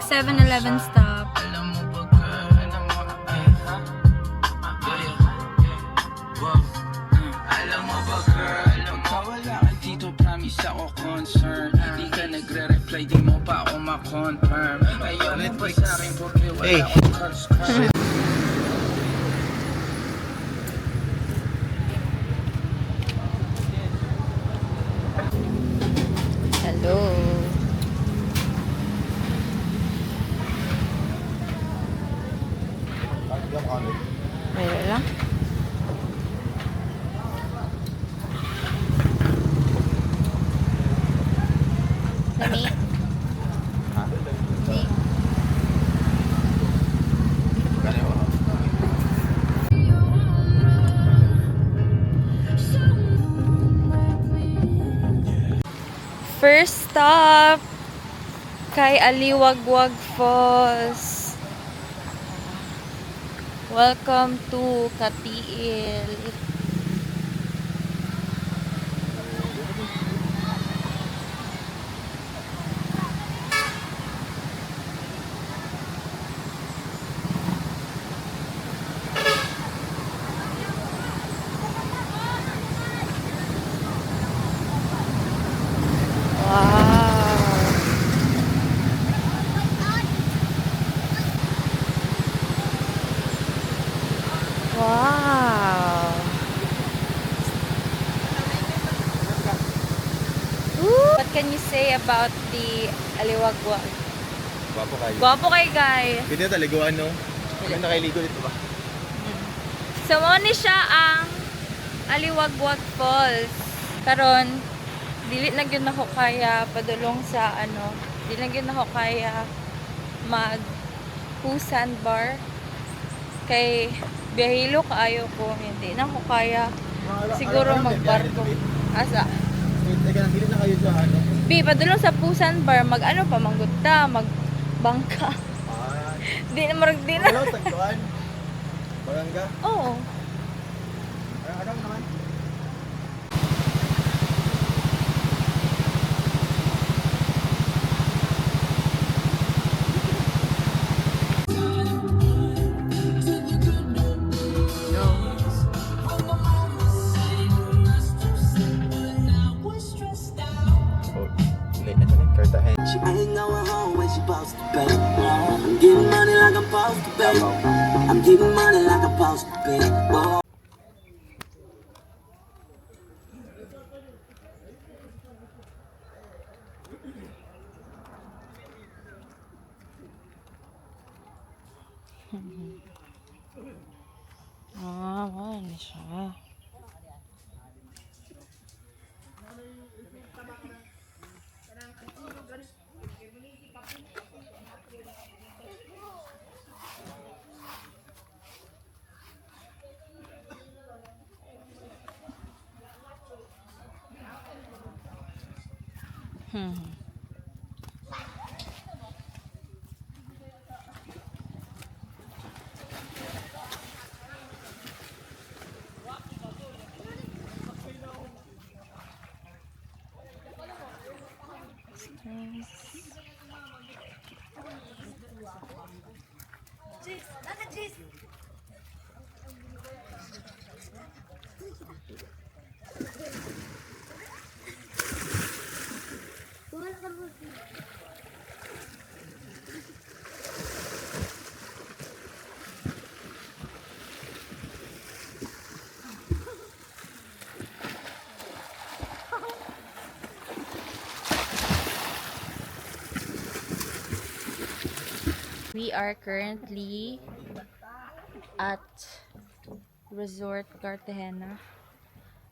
7-Eleven stop. Ako concern, di ka nagre-reply, di mo pa ako ma-confirm. Ayaw mo pa sa akin porque wala akong subscribe. Hello. Meron lang. Nani? Nani? First stop kay Aliwagwag Falls. Welcome to Katiil. Wow. What can you say about the Aliwagwag? Gwapo kayo. Gwapo kay guys. Pwede na taliguan, no? Maganda kayo ligo dito ba? So, mo ni siya ang Aliwagwag Falls. Karon, dili na gyud nako kaya padulong sa ano, dili na gyud nako kaya mag sandbar kay biyahilo kaayo ko, hindi na ko kaya siguro magbarko. Asa? Teka lang, dili na kayo sa ano? Bi, padulong sa Pusan Bar, mag ano pa, manggutta, magbangka. Di na marag di na. Hello, tagduan. Barangga. Oo. Ano naman? She ain't going home when she supposed to pay. I'm getting money like I'm supposed to pay. I'm getting money like I'm supposed to pay. Whoa. Wala na siya. We are currently at Resort Cartagena,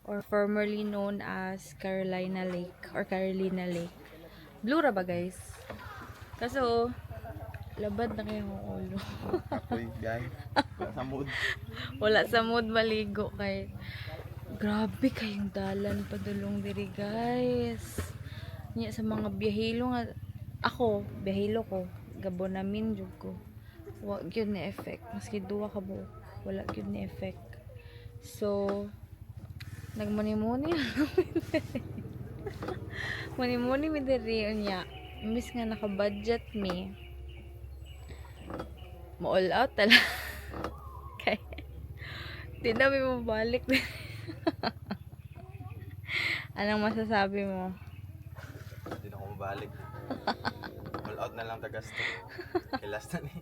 or formerly known as Carolina Lake or Carolina Lake. Blue ra ba guys? Kaso labad na kayo ng ulo. Ako'y yan. Wala sa mood. Wala sa mood maligo kay grabe kayong dalan padulong diri guys. Nya sa mga biyahilo nga ako, biyahilo ko, gabo namin jud ko. Wa gyud ni effect maski duwa ka buok, wala gyud ni effect. So nagmuni-muni muni-muni mi diri unya. Imbis nga naka-budget mi. Mo-all out talaga. Okay. Di na may mabalik. Anong masasabi mo? Hindi na ako mabalik. All out na lang tagasto. Kilas na ni.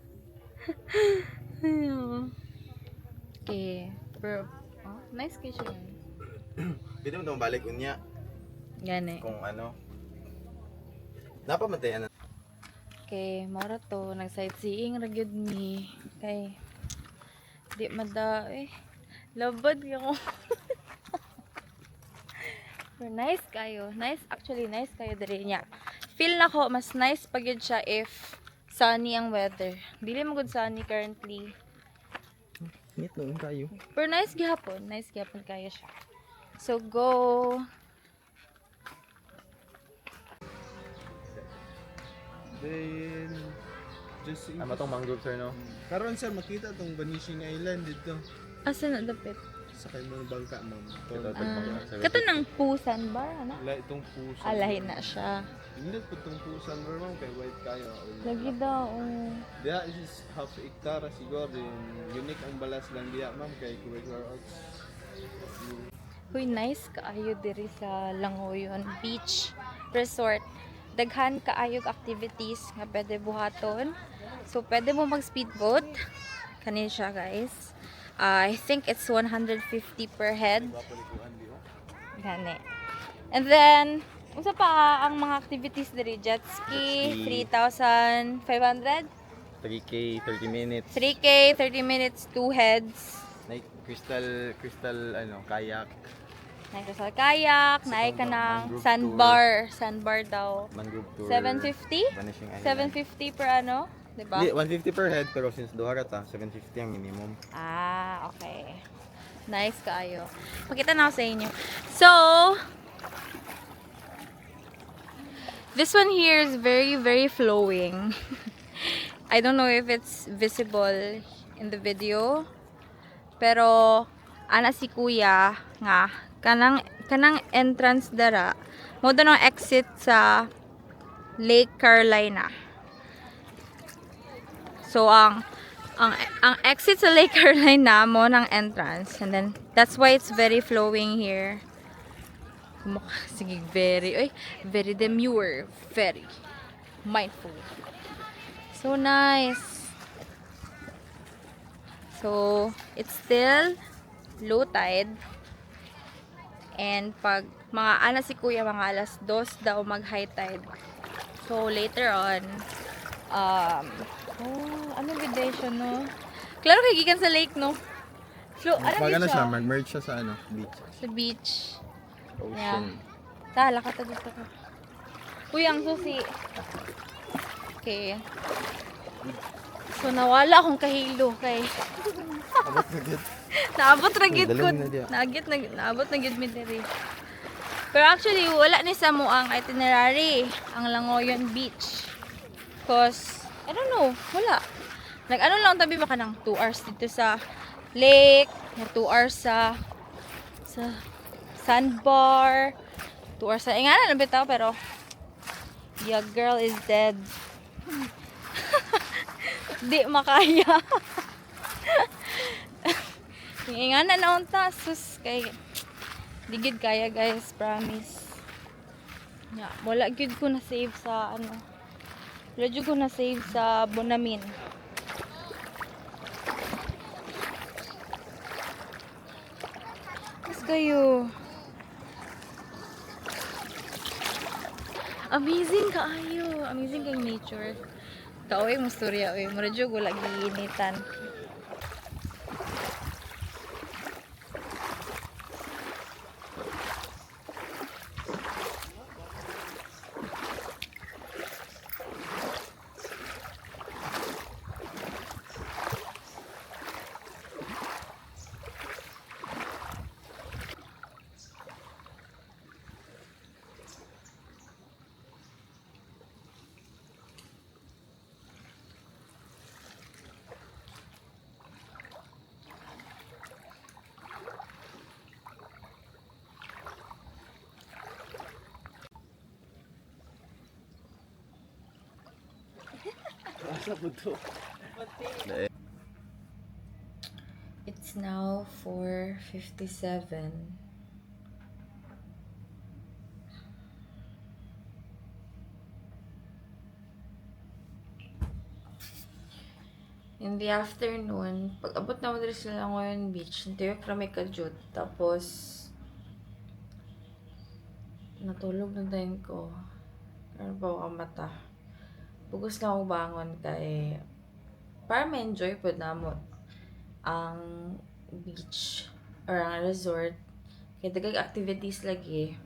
Okay. Pero, nice kitchen. Pwede mo ito mabalik unya. Gani. Kung ano. Napamatayan na. Okay, mara to. Nag-sightseeing ra gyud mi. Kay, di mada, labad ko. Pero nice kayo. Nice, actually nice kayo diri niya. Feel na ko, mas nice pag yun siya if sunny ang weather. Dili mo good sunny currently. Ngit noon kayo. Pero nice gihapon. Nice gihapon kayo siya. So, go! Then, just in Ano tong mangrove sir no? karon sir, makita tong Vanishing Island dito. Asa na dapit? Sa kay mga bangka, ma'am. Ito, Kato ng Pusan Bar, ano? Itong pusan. Alahin na siya. Hindi po itong pusan, bro, ma'am, kay white kayo. Lagi daw, Diya is half hectare siguro. Yung unique ang balas lang diya, ma'am, kay Quaker Oats. Uy, nice kaayo diri sa Langoyon Beach Resort. Daghan kaayog activities nga pwede buhaton. So, pwede mo mag-speedboat. Kanin siya, guys. I think it's 150 per head. Gani. And then, unsa pa ang mga activities diri? Jet ski, 3,500. 3K, 30 minutes. 3K, 30 minutes, 2 heads. Like crystal ano, kayak. Naik sa kayak, naik ka ng mangrove sandbar. Sandbar daw. Mangrove tour. 750? Vanishing Island. 750 per ano? Diba? Hindi, 150 per head pero since duha ra ta, 750 ang minimum. Ah, okay. Nice kaayo. Pakita na ako sa inyo. So, this one here is very, very flowing. I don't know if it's visible in the video. Pero, ana si kuya nga, kanang entrance dara, mo doon ang exit sa Lake Carolina. So, ang exit sa Lake Carolina mo ng entrance. And then, that's why it's very flowing here. Sige, very demure. Very mindful. So nice. So, it's still low tide. And pag mga ana si kuya, mga alas 2 daw mag high tide. So, later on, ano video siya, no? Klaro kay gikan sa lake, no? So, ano Pag ano siya? siya, mag-merge siya sa ano, beach. Sa beach. Ocean. Tala ka ta dito ka. Uy, ang susi. Okay. So, nawala akong kahilo kay Abot na gid. naabot ra gid ko. Dalawin na diya. Naabot na gid mi diri. Pero actually, wala ni sa mo ang itinerary, ang Langoyon Beach. Cause, I don't know, wala. Nag-ano lang tabi baka ng 2 hours dito sa lake, 2 hours sa sandbar, 2 hours sa, nga na bitaw, pero your girl is dead. Di makaya. Nga na naunta, sus, kay digid kaya guys, promise. Yeah, wala gid ko na save sa ano. Wala gid ko na save sa Bonamin. Mas kayo. Amazing kaayo. Amazing kay nature. Kaoy mo storya oy, mura jud wala giinitan. Asa po to? It's now 4:57. In the afternoon, pag abot na mo diri sila ngayon beach, nitiyok kami kajut. Tapos, natulog na din ko. Ano pa ako mata. Bugos lang ako bangon kay para ma-enjoy po na mo ang beach or ang resort. Kaya dagag activities lagi.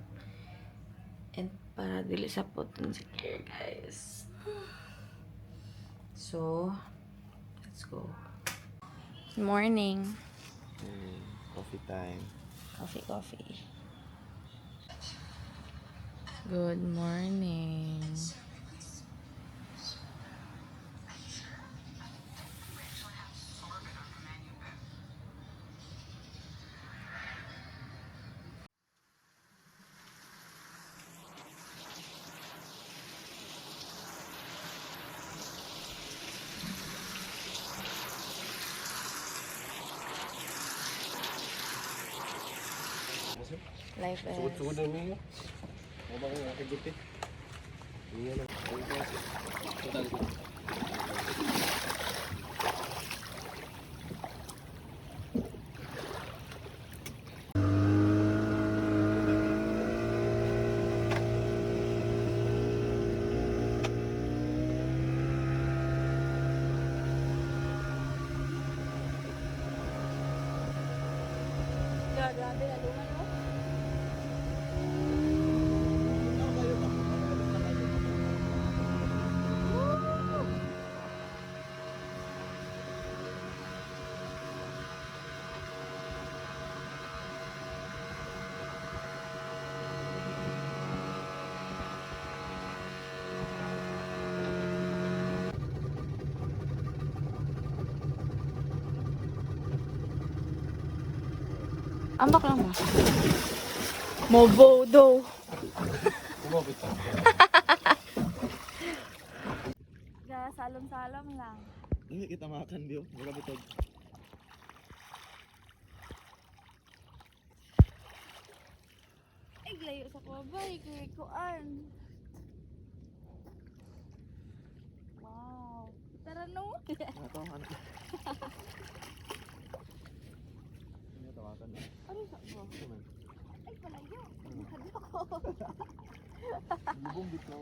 And para dili sa puton si care, guys. So, let's go. Good morning. Coffee time. Coffee. Good morning. Life is... Sugod-sugod na niyo. Ano ba kung nakiguti? Hindi na. Grabe na luman mo. Ambak lang ba? Mobodo. Kumabit ka. Salom-salom lang. Hindi kita makan diyo. Wala bitog. Ay, layo sa kubay. Kuan. Wow. Tara no. Ito, ano? Hindi tawakan. Ano sa ko? Ay, palayo. Nakadyo ko. Bubong bit na.